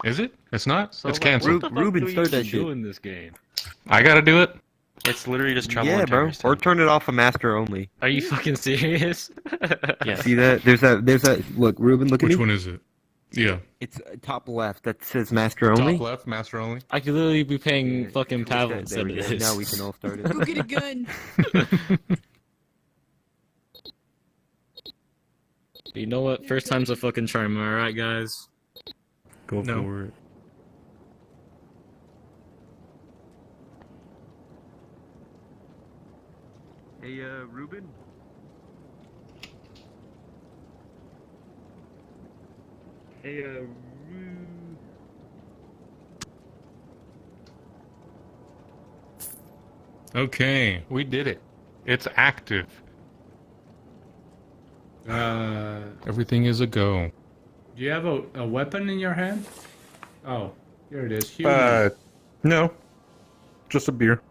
Is it? It's not? So, it's like, canceled. what the fuck Ruben, do start you that do shit. in this game? I gotta do it. It's literally just trouble. Yeah, bro. Or turn it off a master only. Are you fucking serious? Yeah. See that? There's that. Look, Ruben, look at Which me. one is it? Yeah. It's top left. That says master only. Top left, master only. I could literally be paying fucking Pavel There instead we of go. this. Now we can all start it. Go get a gun. You know what? First time's a fucking charm, alright, guys? Go No. for it. Hey, Ruben. Hey, Okay, we did it. It's active. Everything is a go. Do you have a weapon in your hand? Oh, here it is. No. Just a beer.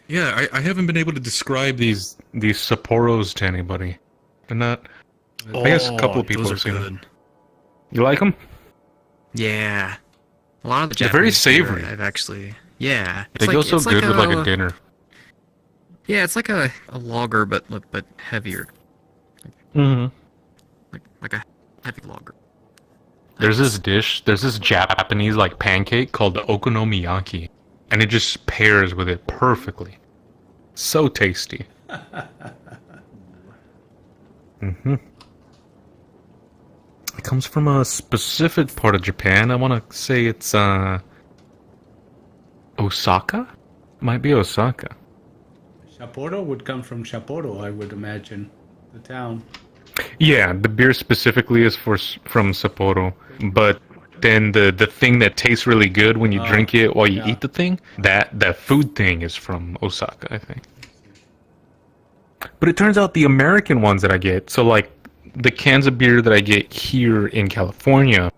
Yeah, I haven't been able to describe these Sapporos to anybody. They're not. I guess a couple of people have seen them. You like them? Yeah. A lot of the They're very Japanese beer savory. I've actually. Yeah. They go so good with like a dinner. Yeah, it's like a lager, but heavier. Mm-hmm. Like a heavy lager. There's this Japanese like pancake called the okonomiyaki, and it just pairs with it perfectly. So tasty. Mm-hmm. It comes from a specific part of Japan. I want to say it's Osaka? Might be Osaka. Sapporo would come from Sapporo, I would imagine. The town. Yeah, the beer specifically is from Sapporo, but then the thing that tastes really good when you drink it while you eat the thing, that food thing is from Osaka, I think. But it turns out the American ones that I get, so like the cans of beer that I get here in California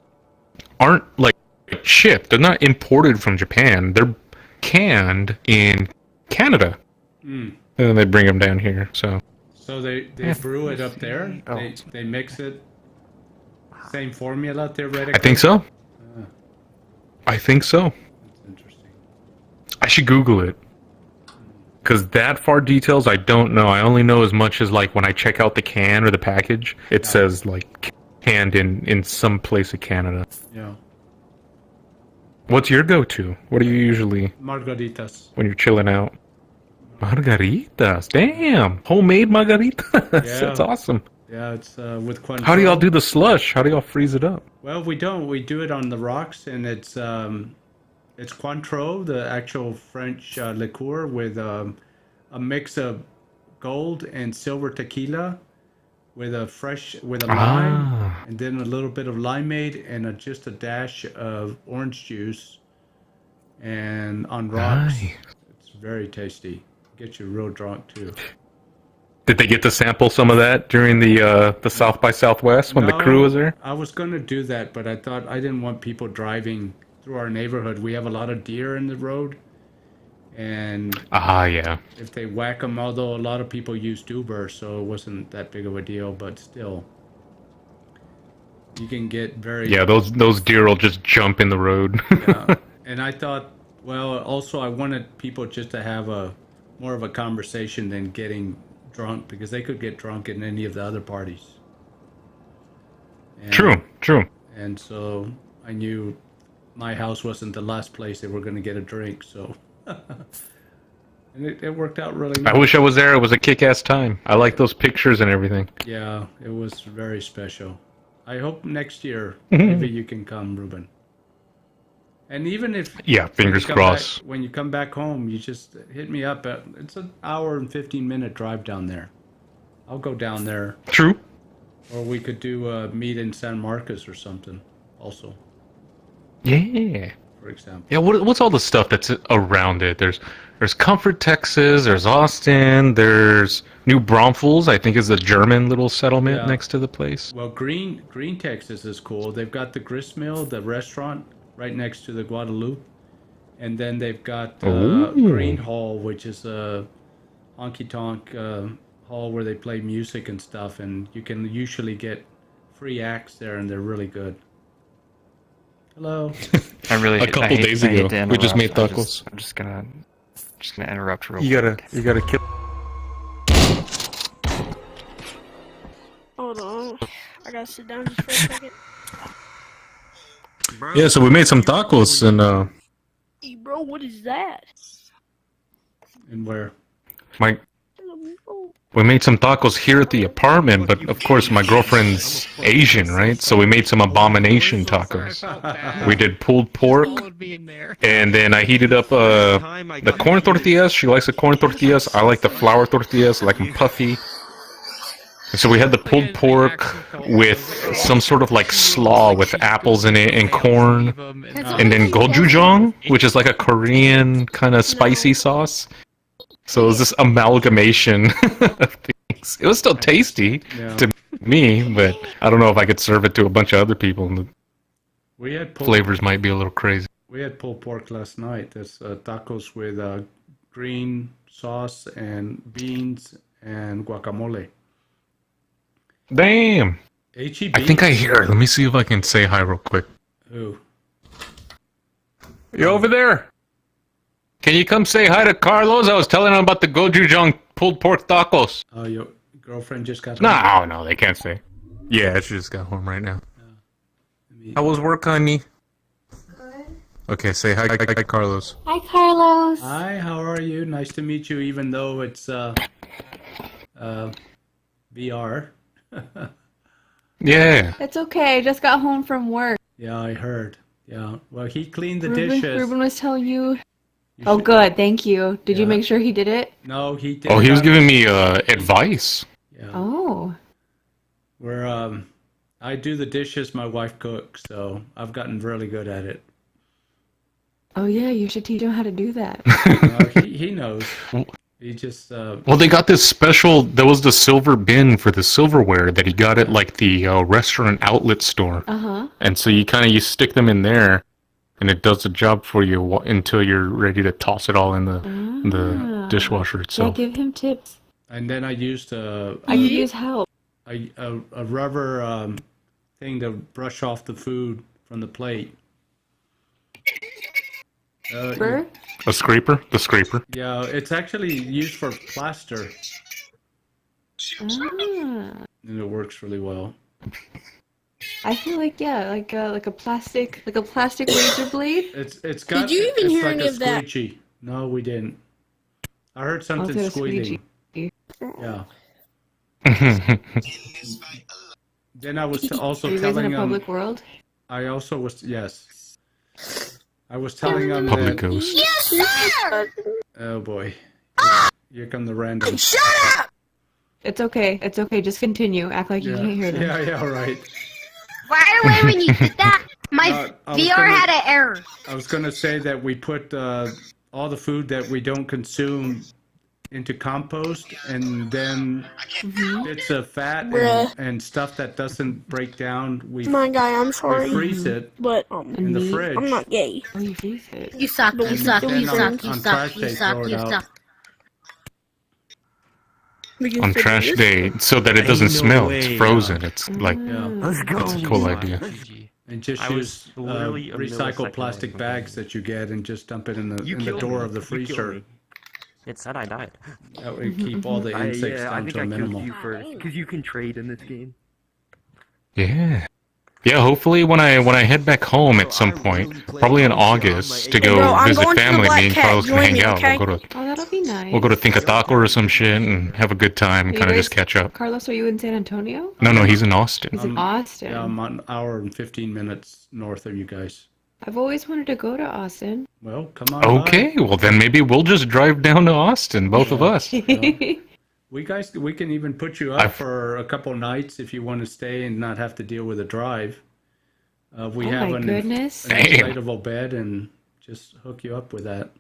aren't like shipped. They're not imported from Japan. They're canned in Canada. Mm. And then they bring them down here, so. So they brew it up there? They mix it? Same formula theoretically? I think so. I think so. That's interesting. I should Google it. Because that far details, I don't know. I only know as much as, like, when I check out the can or the package, it says, like, canned in some place of Canada. Yeah. What's your go-to? What do you usually... Margaritas. When you're chilling out? Margaritas. Damn. Homemade margaritas. Yeah. That's awesome. Yeah, it's with Cointreau. How do y'all do the slush? How do y'all freeze it up? Well, we don't. We do it on the rocks, and it's Cointreau, the actual French liqueur, with a mix of gold and silver tequila, with a lime, and then a little bit of limeade, and just a dash of orange juice, and on rocks. Nice. It's very tasty. Get you real drunk too. Did they get to sample some of that during the South by Southwest when the crew was there? I was going to do that, but I thought I didn't want people driving through our neighborhood. We have a lot of deer in the road, and yeah. if they whack them, although a lot of people use Uber, so it wasn't that big of a deal, but still, you can get very... Yeah, those deer will just jump in the road. Yeah. And I thought, well, also I wanted people just to have more of a conversation than getting drunk, because they could get drunk in any of the other parties. And, True. And so I knew my house wasn't the last place they were going to get a drink. So, and it worked out really nice. I wish I was there. It was a kick-ass time. I like those pictures and everything. Yeah, it was very special. I hope next year maybe you can come, Ruben. And even if fingers crossed. When you come back home, you just hit me up. It's an hour and 15-minute drive down there. I'll go down there. True. Or we could do a meet in San Marcos or something. Also. Yeah. For example. Yeah. What's all the stuff that's around it? There's Comfort, Texas. There's Austin. There's New Braunfels. I think is the German little settlement next to the place. Well, Green, Texas is cool. They've got the gristmill, the restaurant, right next to the Guadalupe, and then they've got Green Hall, which is a honky-tonk hall where they play music and stuff, and you can usually get free acts there, and they're really good. Hello. A couple days ago, we just made tacos. I'm just gonna interrupt real quick. You gotta kill. Hold on. I gotta sit down just for a second. Yeah, so we made some tacos and Hey, bro, what is that? And where? We made some tacos here at the apartment, but of course my girlfriend's Asian, right? So we made some abomination tacos. We did pulled pork, and then I heated up the corn tortillas. She likes the corn tortillas. I like the flour tortillas, I like them puffy. And so we had the pulled pork with some sort of like slaw with apples in it and corn, and then gochujang, which is like a Korean kind of spicy sauce. So it was this amalgamation of things. It was still tasty to me, but I don't know if I could serve it to a bunch of other people. We had flavors might be a little crazy. We had pulled pork last night. There's tacos with green sauce and beans and guacamole. Damn! H-E-B. I think I hear her. Let me see if I can say hi real quick. Who? You over there? Can you come say hi to Carlos? I was telling him about the gochujang pulled pork tacos. Oh, your girlfriend just got home? No, they can't say. Yeah, she just got home right now. How was work, honey? Good. Okay, say hi, Carlos. Hi, Carlos. Hi, how are you? Nice to meet you, even though it's VR. Yeah. It's okay. I just got home from work. Yeah, I heard. Yeah. Well, he cleaned the dishes. Ruben was telling you. Oh, good. Thank you. Did you make sure he did it? No, he did. Oh, he was giving me advice. Yeah. Oh. I do the dishes, my wife cooks, so I've gotten really good at it. Oh yeah, you should teach him how to do that. He knows. He just. Well, they got this special. There was the silver bin for the silverware that he got at like the restaurant outlet store. And so you stick them in there, and it does the job for you until you're ready to toss it all in the dishwasher itself. Yeah, give him tips. And then I used I could use help. a rubber thing to brush off the food from the plate. A scraper? The scraper. Yeah, it's actually used for plaster. And it works really well. I feel like like a plastic razor blade. It's got. Did you even hear like any of that? Squeegee. No, we didn't. I heard something squealing. Yeah. Then I was also telling in him. a public world. I also was I was telling him Public that. ghost. Yes, sir! Oh boy. Here come the random. Shut up! It's okay. It's okay. Just continue. Act like you can't hear them. Yeah, right. Right away when you did that, my VR had an error. I was going to say that we put all the food that we don't consume into compost, and then bits of fat and stuff that doesn't break down. My guy, I'm sorry. We freeze it but in the fridge. I'm not gay. Oh, you freeze it. You suck, you suck, you suck, you on suck, trash you day, suck, throw it you out. suck. On trash day, so that it doesn't smell. It's frozen. It's like that's a cool idea. And just use recycled plastic bags that you get, and just dump it in the door of the freezer. It said I died. That way, keep all the insects down to a minimal. Because you can trade in this game. Yeah. Yeah, hopefully when I head back home at some point, probably in August, to go I'm visit going to the family, Black me and Cat. Carlos can Join hang me, out. okay? Oh, that'll be nice. We'll go to Think Taco or some shit and have a good time, Are you kind of guys- just catch up. Carlos, are you in San Antonio? No, he's in Austin. He's in Austin. Yeah, I'm an hour and 15 minutes north of you guys. I've always wanted to go to Austin. Well, come on. Okay, well then maybe we'll just drive down to Austin, both of us. We can even put you up for a couple nights if you want to stay and not have to deal with a drive. We Oh have my an goodness. inflatable bed and just hook you up with that.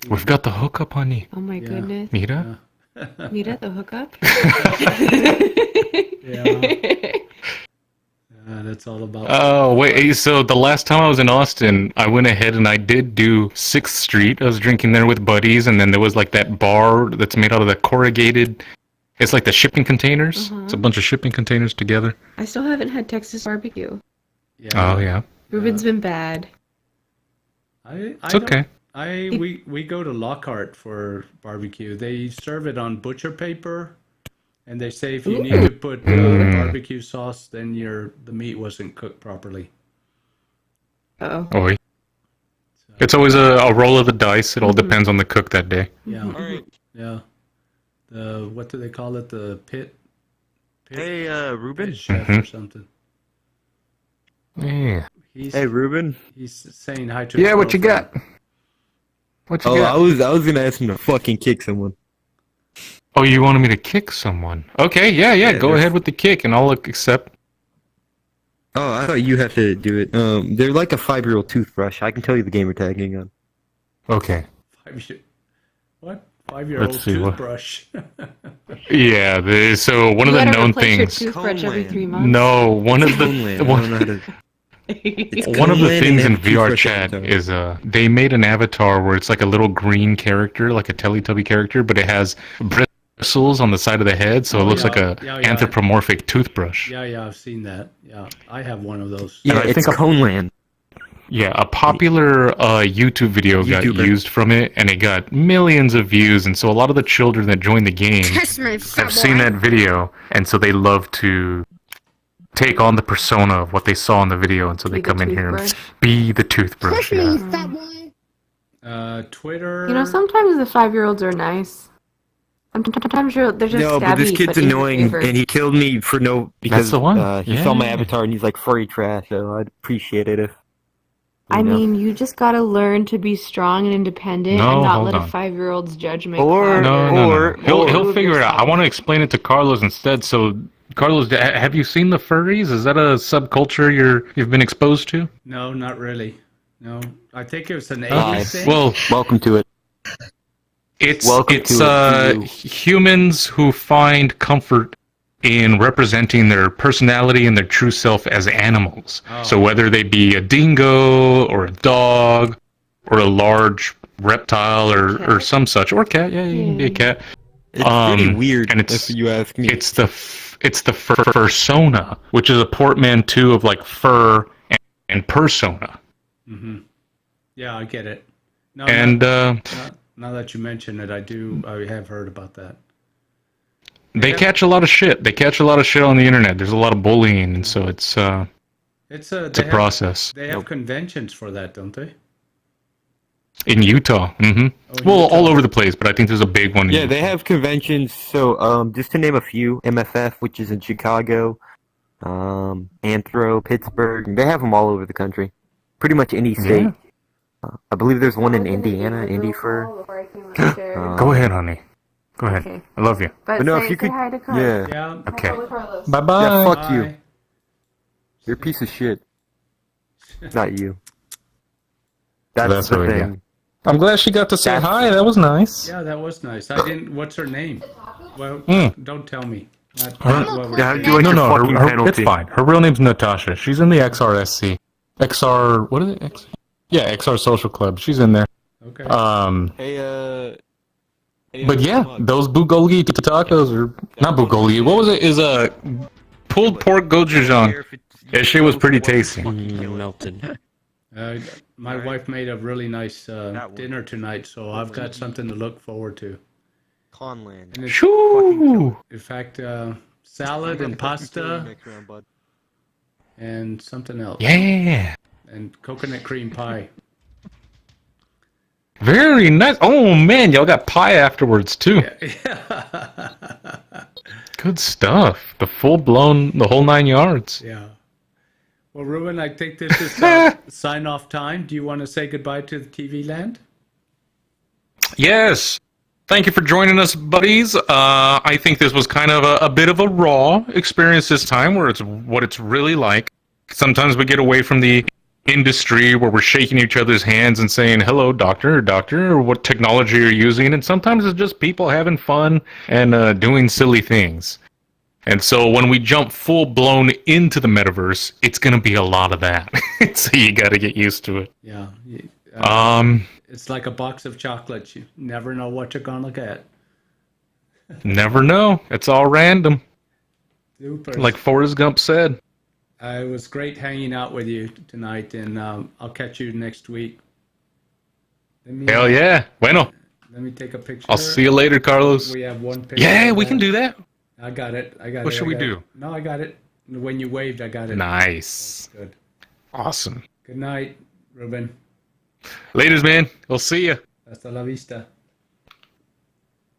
We've got the hookup, honey. Oh my goodness. Mira? Mira, the hookup? Yeah. That's all about. Oh, wait, so the last time I was in Austin, I went ahead and I did do 6th Street. I was drinking there with buddies, and then there was like that bar that's made out of the corrugated, it's like the shipping containers. It's a bunch of shipping containers together. I still haven't had Texas barbecue. Oh, yeah. Ruben's been bad. It's okay. We go to Lockhart for barbecue. They serve it on butcher paper, and they say if you need to put barbecue sauce, then the meat wasn't cooked properly. Uh-oh. Oh, it's always a roll of the dice. It all depends on the cook that day. Yeah. Yeah. What do they call it? The pit? Hey, Ruben. Pit chef or something. Yeah. Hey, Ruben. He's saying hi to. Yeah, what you got? What you got? I was gonna ask him to fucking kick someone. Oh, you wanted me to kick someone? Okay, yeah. Go ahead with the kick, and I'll accept. Oh, I thought you had to do it. They're like a 5-year-old toothbrush. I can tell you the gamer tag. Hang on. Okay. 5-year-old toothbrush. Yeah. So one of the known things. Toothbrush every 3 months. No, one of the one of the things in VRChat is they made an avatar where it's like a little green character, like a Teletubby character, but it has bristles on the side of the head, so it looks like a anthropomorphic toothbrush. Yeah, I've seen that. Yeah, I have one of those. Yeah, it's Coneland. Yeah, a popular YouTube video got used from it, and it got millions of views, and so a lot of the children that joined the game have seen that video, and so they love to take on the persona of what they saw in the video, and so they come in here and be the toothbrush. Twitter. You know, sometimes the 5-year-olds are nice. Sometimes they're just No, but this kid's annoying, and he killed me for because That's the one. He saw my avatar and he's like furry trash. So I'd appreciate it if. I mean, you just gotta learn to be strong and independent and not let a 5-year-old's judgment. No. He'll figure it out. I want to explain it to Carlos instead. So, Carlos, have you seen the furries? Is that a subculture you've been exposed to? No, not really. No, I think it was an 80s thing. Well, welcome to it. It's humans who find comfort in representing their personality and their true self as animals. Oh. So whether they be a dingo or a dog or a large reptile or some such, or cat, yeah, you can be a cat. It's pretty weird, and if you ask me. It's the fursona, which is a portmanteau of like fur and persona. Mm-hmm. Yeah, I get it. No, and now that you mention it, I have heard about that. They catch a lot of shit. They catch a lot of shit on the internet. There's a lot of bullying, and so it's a process. They have conventions for that, don't they? In Utah. Mm-hmm. Well, all over the place, but I think there's a big one. Yeah, they have conventions. So, just to name a few, MFF, which is in Chicago, Anthro, Pittsburgh. They have them all over the country. Pretty much any state. Yeah. I believe there's one in Indiana, Indy Fur. Go ahead, honey. Go ahead. Okay. I love you. But no, say, if you could, hi to Carlos. yeah. Okay. Bye-bye. Yeah, fuck you. Bye. You're a piece of shit. Not you. That's the thing. I'm glad she got to say hi. That was nice. Yeah, that was nice. I didn't. What's her name? Well, don't tell me. It's fine. Her real name's Natasha. She's in the XRSC. XR, what is it? Yeah, XR Social Club. She's in there. Okay. But yeah, those bulgogi tacos are not bulgogi. What was it? Is a pulled pork gochujang. That shit was pretty tasty. Melted. My wife made a really nice dinner tonight, so I've got something to look forward to. Conland. And Shoo! in fact, salad and pasta and something else. Yeah. And coconut cream pie. Very nice. Oh man, y'all got pie afterwards too. Yeah. Good stuff. The whole 9 yards. Yeah. Well, Ruben, I think this is sign off time. Do you want to say goodbye to the TV land? Yes. Thank you for joining us, buddies. I think this was kind of a bit of a raw experience this time, where it's what it's really like. Sometimes we get away from the industry where we're shaking each other's hands and saying, hello, doctor, or what technology you're using. And sometimes it's just people having fun and doing silly things. And so when we jump full-blown into the metaverse, it's going to be a lot of that. So you got to get used to it. Yeah. It's like a box of chocolates. You never know what you're going to get. Never know. It's all random. Super. Like Forrest Gump said. It was great hanging out with you tonight, and I'll catch you next week. Hell yeah. Bueno. Let me take a picture. I'll see you later, Carlos. We have one picture. Yeah, we can do that. I got it. What should we do? No, I got it. When you waved, I got it. Nice. Good. Awesome. Good night, Ruben. Laters, man. We'll see you. Hasta la vista.